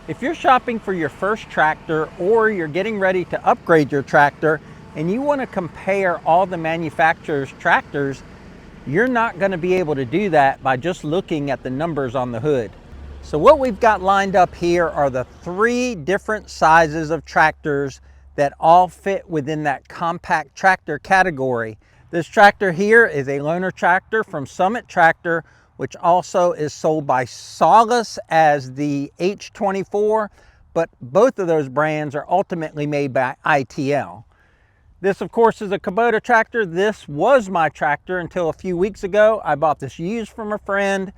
If you're shopping for your first tractor or you're getting ready to upgrade your tractor and you want to compare all the manufacturer's tractors, you're not going to be able to do that by just looking at the numbers on the hood. So what we've got lined up here are the 3 different sizes of tractors that all fit within that compact tractor category. This tractor here is a loaner tractor from Summit Tractor, which also is sold by Solace as the H24, but both of those brands are ultimately made by ITL. This, of course, is a Kubota tractor. This was my tractor until a few weeks ago. I bought this used from a friend,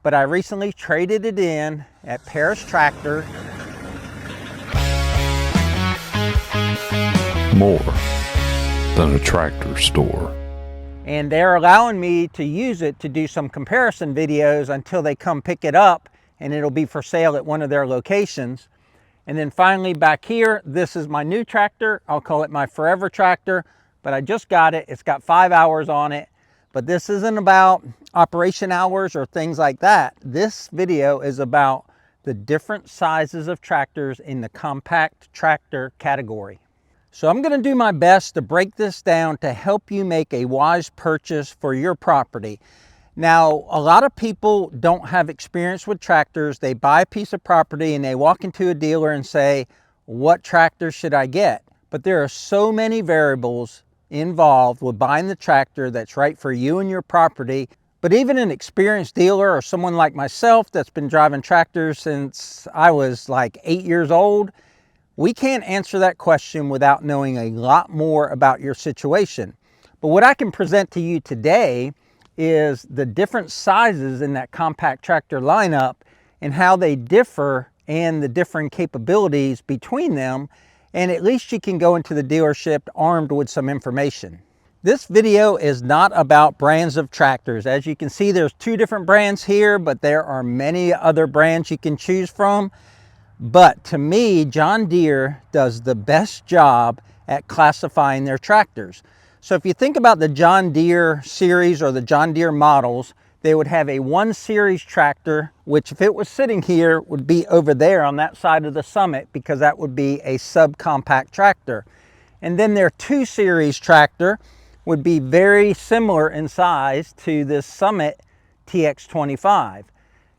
but I recently traded it in at Paris Tractor. More than a tractor store. And they're allowing me to use it to do some comparison videos until they come pick it up, and it'll be for sale at one of their locations. And then finally back here, this is my new tractor. I'll call it my forever tractor, but I just got it. It's got 5 hours on it, but this isn't about operation hours or things like that. This video is about the different sizes of tractors in the compact tractor category. So I'm going to do my best to break this down to help you make a wise purchase for your property. Now, a lot of people don't have experience with tractors. They buy a piece of property and they walk into a dealer and say, what tractor should I get? But there are so many variables involved with buying the tractor that's right for you and your property. But even an experienced dealer or someone like myself that's been driving tractors since I was like 8 years old, we can't answer that question without knowing a lot more about your situation. But what I can present to you today is the different sizes in that compact tractor lineup and how they differ and the different capabilities between them. And at least you can go into the dealership armed with some information. This video is not about brands of tractors. As you can see, there's 2 different brands here, but there are many other brands you can choose from. But to me, John Deere does the best job at classifying their tractors. So if you think about the John Deere series or the John Deere models, they would have a 1 series tractor, which if it was sitting here would be over there on that side of the Summit, because that would be a subcompact tractor. And then their 2 series tractor would be very similar in size to this Summit TX25.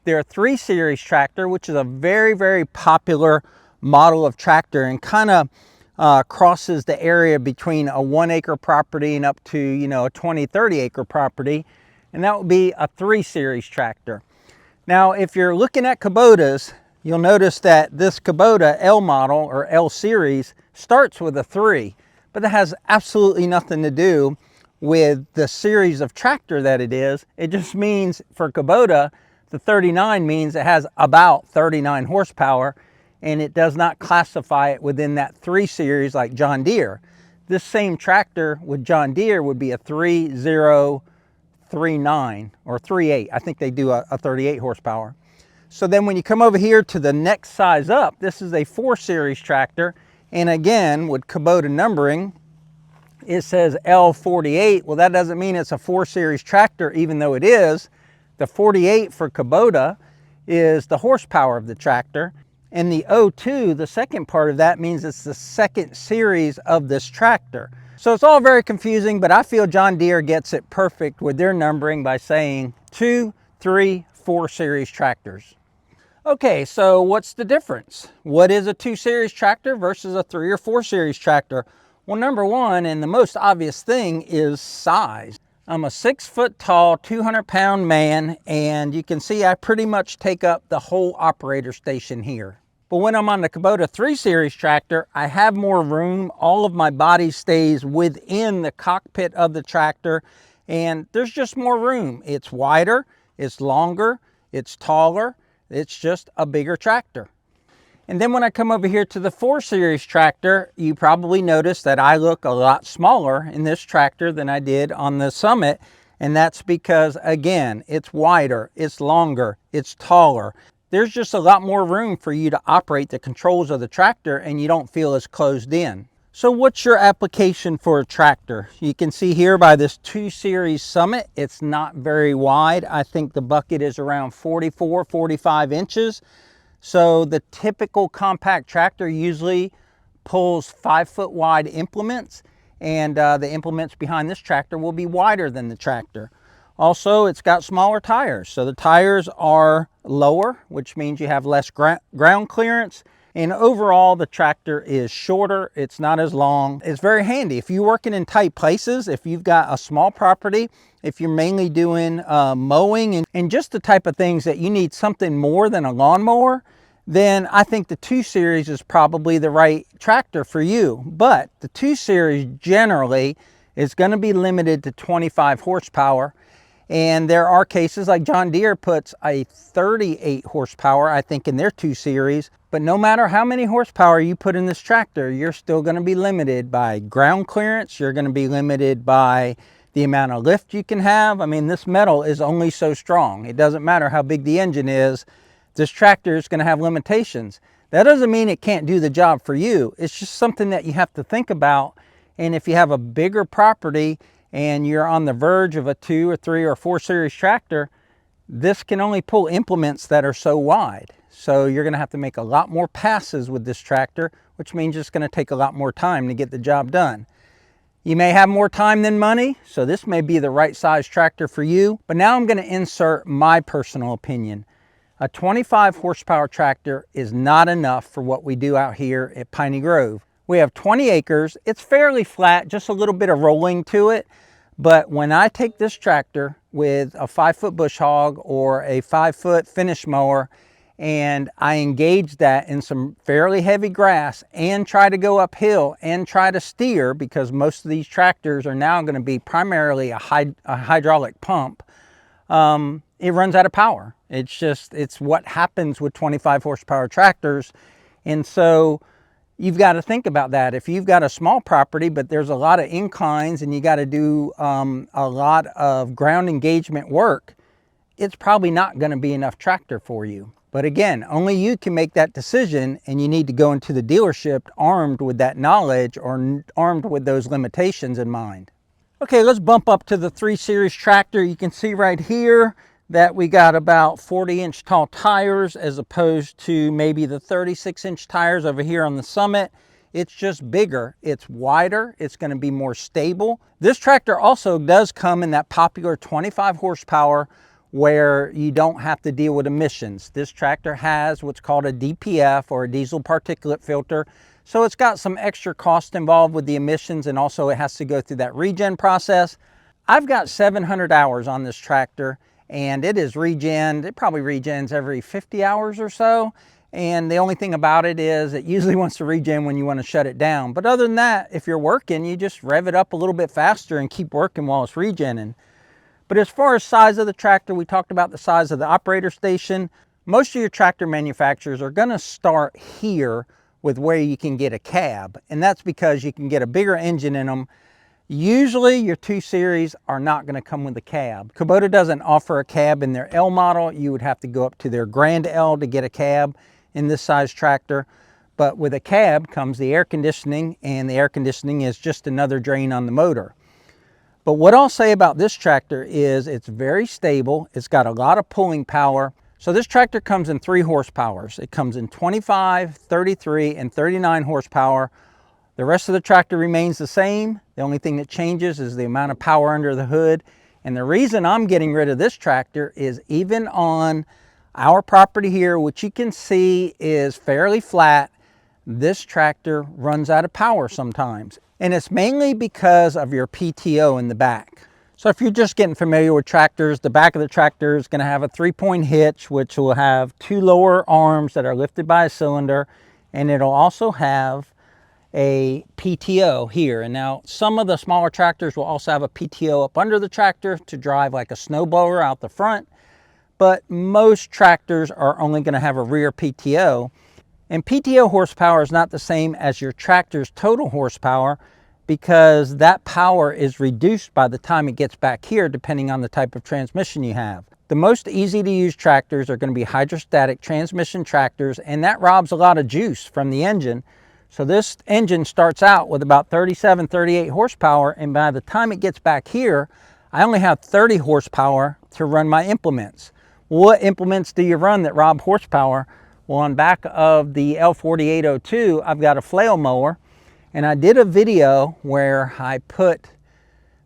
Their 3 series tractor, which is a very, very popular model of tractor and kind of crosses the area between a 1 acre property and up to, a 20, 30 acre property. And that would be a 3 series tractor. Now, if you're looking at Kubotas, you'll notice that this Kubota L model or L series starts with a 3, but that has absolutely nothing to do with the series of tractor that it is. It just means for Kubota, the 39 means it has about 39 horsepower, and it does not classify it within that 3 series like John Deere. This same tractor with John Deere would be a 3039 or 38. I think they do a 38 horsepower. So then when you come over here to the next size up, this is a 4 series tractor. And again, with Kubota numbering, it says L48. Well, that doesn't mean it's a 4 series tractor, even though it is. The 48 for Kubota is the horsepower of the tractor, and the 02, the second part of that, means it's the 2nd series of this tractor. So it's all very confusing, but I feel John Deere gets it perfect with their numbering by saying 2, 3, 4 series tractors. Okay, so what's the difference? What is a 2 series tractor versus a 3 or 4 series tractor? Well, number one, and the most obvious thing, is size. I'm a 6 foot tall, 200-pound man, and you can see I pretty much take up the whole operator station here. But when I'm on the Kubota 3 series tractor, I have more room. All of my body stays within the cockpit of the tractor, and there's just more room. It's wider, it's longer, it's taller. It's just a bigger tractor. And then when I come over here to the 4 series tractor, you probably notice that I look a lot smaller in this tractor than I did on the Summit. And that's because, again, it's wider, it's longer, it's taller. There's just a lot more room for you to operate the controls of the tractor, and you don't feel as closed in. So what's your application for a tractor? You can see here by this 2 series Summit, it's not very wide. I think the bucket is around 44, 45 inches. So the typical compact tractor usually pulls 5-foot wide implements, and the implements behind this tractor will be wider than the tractor. Also, it's got smaller tires, so the tires are lower, which means you have less ground clearance, and overall the tractor is shorter. It's not as long. It's very handy if you're working in tight places, if you've got a small property, if you're mainly doing mowing and just the type of things that you need something more than a lawnmower, then I think the 2 Series is probably the right tractor for you. But the 2 Series generally is going to be limited to 25 horsepower. And there are cases like John Deere puts a 38 horsepower, I think, in their 2 Series. But no matter how many horsepower you put in this tractor, you're still going to be limited by ground clearance. You're going to be limited by the amount of lift you can have. I mean, this metal is only so strong. It doesn't matter how big the engine is. This tractor is going to have limitations. That doesn't mean it can't do the job for you. It's just something that you have to think about. And if you have a bigger property and you're on the verge of a 2 or 3 or 4 Series tractor, this can only pull implements that are so wide. So you're going to have to make a lot more passes with this tractor, which means it's going to take a lot more time to get the job done. You may have more time than money, so this may be the right size tractor for you. But now I'm going to insert my personal opinion. A 25 horsepower tractor is not enough for what we do out here at Piney Grove. We have 20 acres. It's fairly flat, just a little bit of rolling to it. But when I take this tractor with a 5-foot bush hog or a 5-foot finish mower and I engage that in some fairly heavy grass and try to go uphill and try to steer, because most of these tractors are now going to be primarily a hydraulic pump, it runs out of power. It's what happens with 25 horsepower tractors. And so you've got to think about that. If you've got a small property, but there's a lot of inclines and you got to do a lot of ground engagement work, it's probably not going to be enough tractor for you. But again, only you can make that decision, and you need to go into the dealership armed with that knowledge or armed with those limitations in mind. Okay, let's bump up to the 3 Series tractor. You can see right here that we got about 40-inch tall tires as opposed to maybe the 36-inch tires over here on the Summit. It's just bigger, it's wider, it's going to be more stable. This tractor also does come in that popular 25 horsepower where you don't have to deal with emissions. This tractor has what's called a DPF, or a diesel particulate filter. So it's got some extra cost involved with the emissions, and also it has to go through that regen process. I've got 700 hours on this tractor, and it is regened. It probably regens every 50 hours or so. And the only thing about it is it usually wants to regen when you want to shut it down. But other than that, if you're working, you just rev it up a little bit faster and keep working while it's regenning. But as far as size of the tractor, we talked about the size of the operator station. Most of your tractor manufacturers are going to start here with where you can get a cab. And that's because you can get a bigger engine in them. Usually your 2 Series are not going to come with a cab. Kubota doesn't offer a cab in their L model. You would have to go up to their Grand L to get a cab in this size tractor. But with a cab comes the air conditioning, and the air conditioning is just another drain on the motor. But what I'll say about this tractor is it's very stable. It's got a lot of pulling power. So this tractor comes in 3 horsepowers. It comes in 25, 33, and 39 horsepower. The rest of the tractor remains the same. The only thing that changes is the amount of power under the hood. And the reason I'm getting rid of this tractor is even on our property here, which you can see is fairly flat, this tractor runs out of power sometimes. And it's mainly because of your PTO in the back. So if you're just getting familiar with tractors, the back of the tractor is going to have a 3-point hitch, which will have 2 lower arms that are lifted by a cylinder. And it'll also have a PTO here. And now some of the smaller tractors will also have a PTO up under the tractor to drive like a snowblower out the front. But most tractors are only going to have a rear PTO. And PTO horsepower is not the same as your tractor's total horsepower, because that power is reduced by the time it gets back here depending on the type of transmission you have. The most easy to use tractors are going to be hydrostatic transmission tractors, and that robs a lot of juice from the engine. So this engine starts out with about 37, 38 horsepower, and by the time it gets back here, I only have 30 horsepower to run my implements. What implements do you run that rob horsepower? Well, on back of the L4802, I've got a flail mower, and I did a video where I put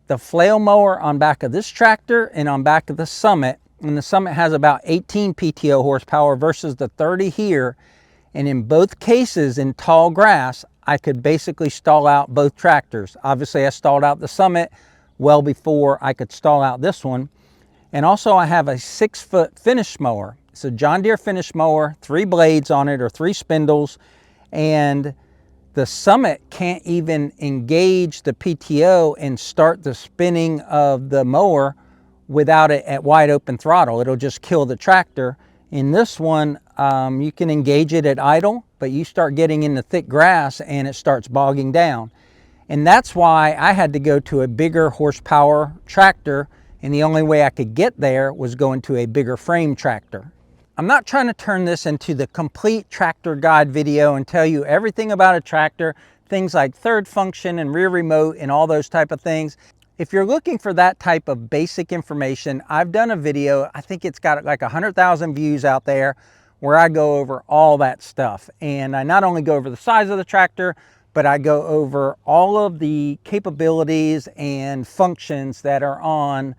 the flail mower on back of this tractor and on back of the Summit, and the Summit has about 18 PTO horsepower versus the 30 here. And in both cases, in tall grass, I could basically stall out both tractors. Obviously, I stalled out the Summit well before I could stall out this one. And also, I have a 6-foot finish mower. It's a John Deere finish mower, 3 blades on it, or 3 spindles. And the Summit can't even engage the PTO and start the spinning of the mower without it at wide open throttle. It'll just kill the tractor. In this one, you can engage it at idle, but you start getting into thick grass and it starts bogging down. And that's why I had to go to a bigger horsepower tractor, and the only way I could get there was going to a bigger frame tractor. I'm not trying to turn this into the complete tractor guide video and tell you everything about a tractor, things like third function and rear remote and all those type of things. If you're looking for that type of basic information, I've done a video, I think it's got like 100,000 views out there, where I go over all that stuff. And I not only go over the size of the tractor, but I go over all of the capabilities and functions that are on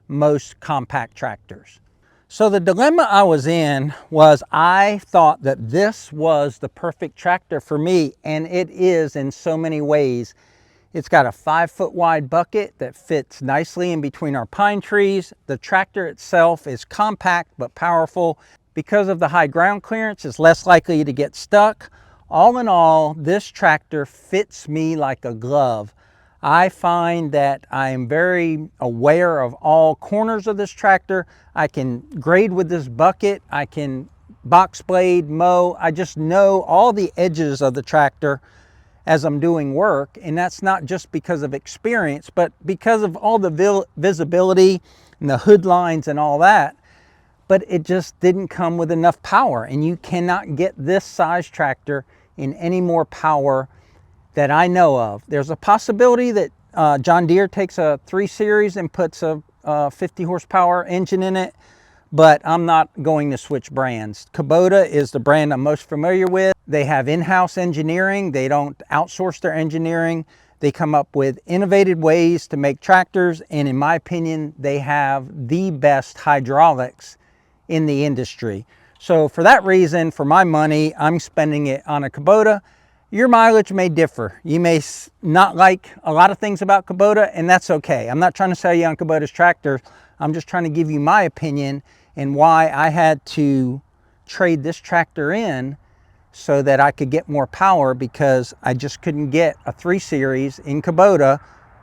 most compact tractors. So the dilemma I was in was I thought that this was the perfect tractor for me, and it is in so many ways. It's got a 5-foot wide bucket that fits nicely in between our pine trees. The tractor itself is compact but powerful. Because of the high ground clearance, it's less likely to get stuck. All in all, this tractor fits me like a glove. I find that I am very aware of all corners of this tractor. I can grade with this bucket. I can box blade, mow. I just know all the edges of the tractor as I'm doing work, and that's not just because of experience, but because of all the visibility and the hood lines and all that. But it just didn't come with enough power, and you cannot get this size tractor in any more power that I know of. There's a possibility that John Deere takes a 3 Series and puts a 50 horsepower engine in it, but I'm not going to switch brands. Kubota is the brand I'm most familiar with. They have in-house engineering. They don't outsource their engineering. They come up with innovative ways to make tractors, and in my opinion, they have the best hydraulics in the industry. So for that reason, for my money, I'm spending it on a Kubota. Your mileage may differ. You may not like a lot of things about Kubota, and that's okay. I'm not trying to sell you on Kubota's tractors. I'm just trying to give you my opinion and why I had to trade this tractor in so that I could get more power, because I just couldn't get a 3 Series in Kubota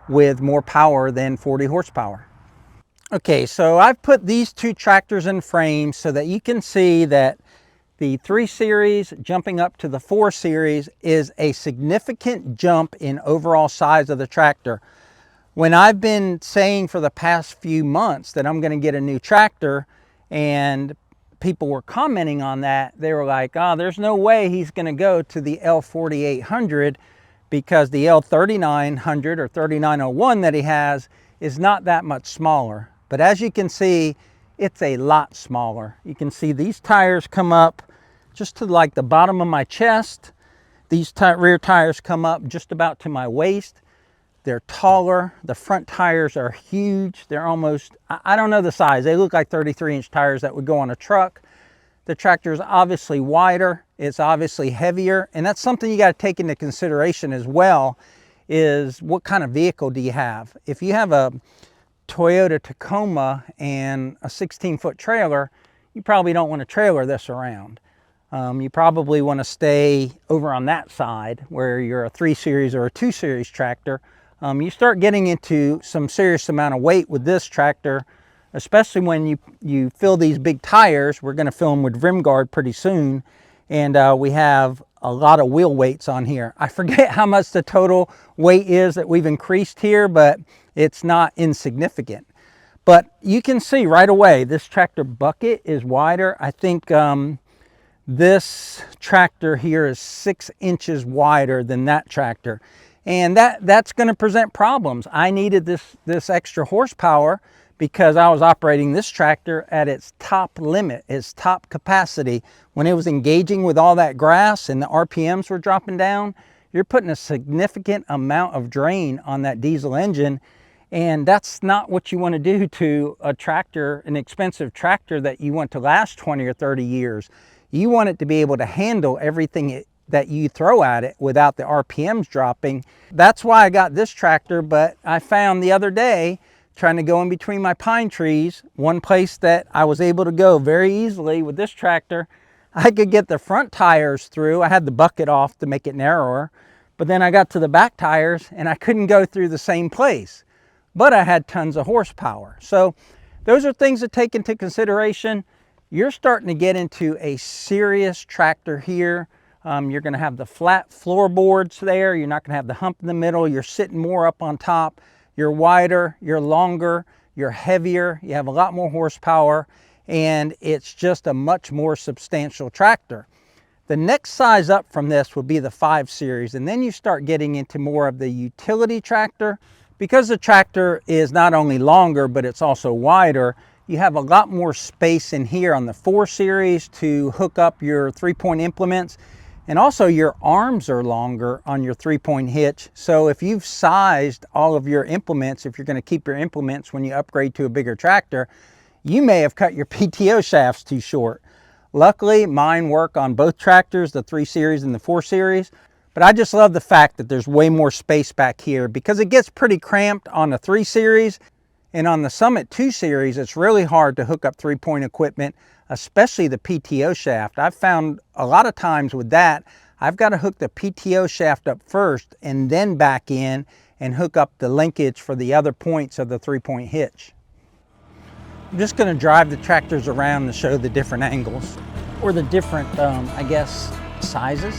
with more power than 40 horsepower. Okay, so I've put these 2 tractors in frames so that you can see that the 3 Series jumping up to the 4 Series is a significant jump in overall size of the tractor. When I've been saying for the past few months that I'm going to get a new tractor, and people were commenting on that, they were like, oh, there's no way he's going to go to the L4800, because the L3900 or 3901 that he has is not that much smaller. But as you can see, it's a lot smaller. You can see these tires come up just to like the bottom of my chest. These rear tires come up just about to my waist. They're taller. The front tires are huge. They're almost, I don't know the size. They look like 33-inch tires that would go on a truck. The tractor is obviously wider. It's obviously heavier. And that's something you got to take into consideration as well, is what kind of vehicle do you have? If you have a Toyota Tacoma and a 16-foot trailer, you probably don't want to trailer this around. You probably want to stay over on that side where you're a 3 Series or a 2 Series tractor. You start getting into some serious amount of weight with this tractor, especially when you fill these big tires. We're going to fill them with rim guard pretty soon, and we have a lot of wheel weights on here. I forget how much the total weight is that we've increased here, but it's not insignificant. But you can see right away this tractor bucket is wider. I think this tractor here is 6 inches wider than that tractor, and that's going to present problems. I needed this extra horsepower because I was operating this tractor at its top limit, its top capacity. When it was engaging with all that grass and the RPMs were dropping down, you're putting a significant amount of drain on that diesel engine. And that's not what you want to do to a tractor, an expensive tractor that you want to last 20 or 30 years. You want it to be able to handle everything that you throw at it without the RPMs dropping. That's why I got this tractor, but I found the other day, trying to go in between my pine trees, one place that I was able to go very easily with this tractor, I could get the front tires through. I had the bucket off to make it narrower, but then I got to the back tires and I couldn't go through the same place. But I had tons of horsepower. So those are things to take into consideration. You're starting to get into a serious tractor here. You're going to have the flat floorboards there. You're not going to have the hump in the middle. You're sitting more up on top. You're wider, you're longer, you're heavier, you have a lot more horsepower, and it's just a much more substantial tractor. The next size up from this will be the 5 Series, and then you start getting into more of the utility tractor. Because the tractor is not only longer, but it's also wider, you have a lot more space in here on the 4 Series to hook up your 3-point implements. And also your arms are longer on your 3-point hitch. So if you've sized all of your implements, if you're going to keep your implements when you upgrade to a bigger tractor, you may have cut your PTO shafts too short. Luckily, mine work on both tractors, the 3 Series and the 4 Series. But I just love the fact that there's way more space back here because it gets pretty cramped on the 3 Series. And on the Summit 2 Series, it's really hard to hook up 3-point equipment, especially the PTO shaft. I've found a lot of times with that, I've got to hook the PTO shaft up first and then back in and hook up the linkage for the other points of the 3-point hitch. I'm just going to drive the tractors around to show the different angles or the different, I guess, sizes.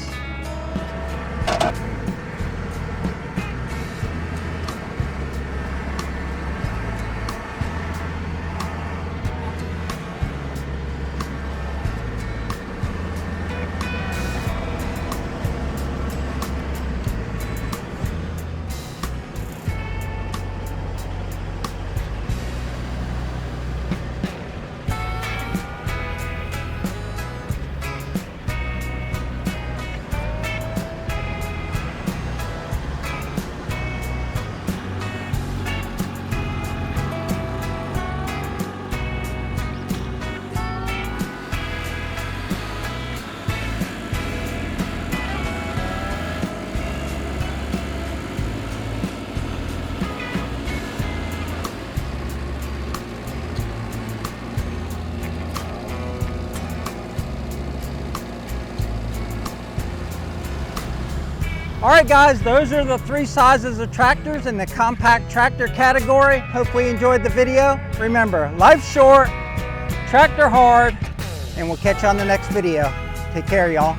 All right guys, those are the 3 sizes of tractors in the compact tractor category. Hopefully you enjoyed the video. Remember, life's short, tractor hard, and we'll catch you on the next video. Take care, y'all.